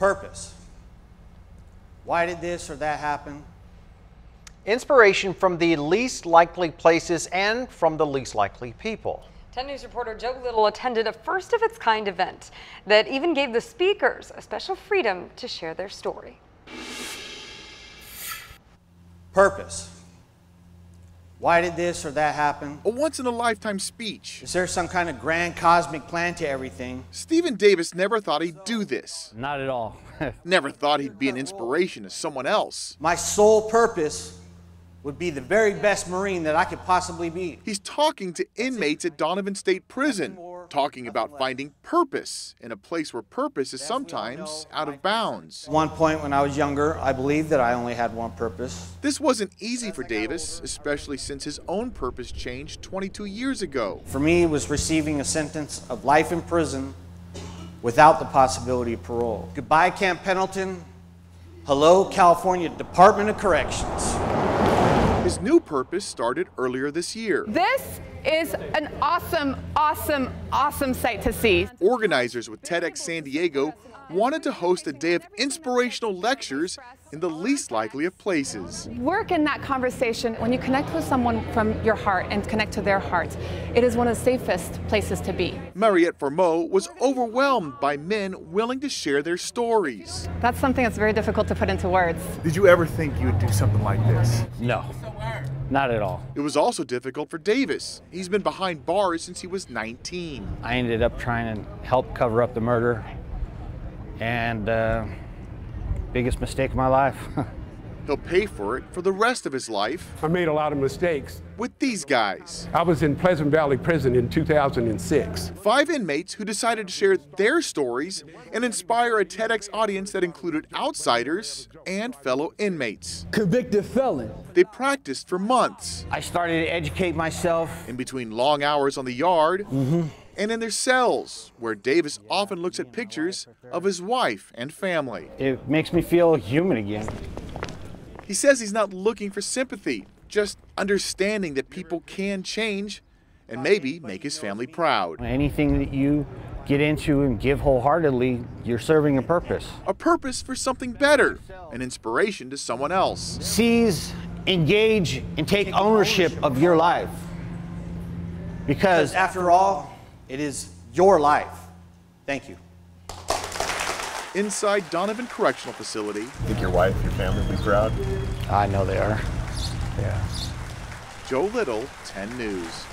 Purpose. Why did this or that happen? Inspiration from the least likely places and from the least likely people. 10 News reporter Joe Little attended a first-of-its-kind event that even gave the speakers a special freedom to share their story. Purpose. Why did this or that happen? A once-in-a-lifetime speech. Is there some kind of grand cosmic plan to everything? Stephen Davis never thought he'd do this. Not at all. Never thought he'd be an inspiration to someone else. My sole purpose would be the very best Marine that I could possibly be. He's talking to inmates at Donovan State Prison, talking about finding purpose in a place where purpose is sometimes out of bounds. At one point when I was younger, I believed that I only had one purpose. This wasn't easy for Davis, especially since his own purpose changed 22 years ago. For me, it was receiving a sentence of life in prison without the possibility of parole. Goodbye, Camp Pendleton. Hello, California Department of Corrections. His new purpose started earlier this year. This is an awesome, awesome, awesome sight to see. Organizers with TEDx San Diego wanted to host a day of inspirational lectures in the least likely of places. Work in that conversation, when you connect with someone from your heart and connect to their heart, it is one of the safest places to be. Mariette Formeau was overwhelmed by men willing to share their stories. That's something that's very difficult to put into words. Did you ever think you would do something like this? No, not at all. It was also difficult for Davis. He's been behind bars since he was 19. I ended up trying to help cover up the murder, and biggest mistake of my life. He'll pay for it for the rest of his life. I made a lot of mistakes. With these guys. I was in Pleasant Valley Prison in 2006. 5 inmates who decided to share their stories and inspire a TEDx audience that included outsiders and fellow inmates. Convicted felon. They practiced for months. I started to educate myself. In between long hours on the yard and in their cells, where Davis often looks at pictures of his wife and family. It makes me feel human again. He says he's not looking for sympathy, just understanding that people can change and maybe make his family proud. Anything that you get into and give wholeheartedly, you're serving a purpose. A purpose for something better, an inspiration to someone else. Seize, engage, and take ownership of your life. Because after all, it is your life. Thank you. Inside Donovan Correctional Facility. Think your wife, your family will be proud? I know they are. Yeah. Joe Little, 10 News.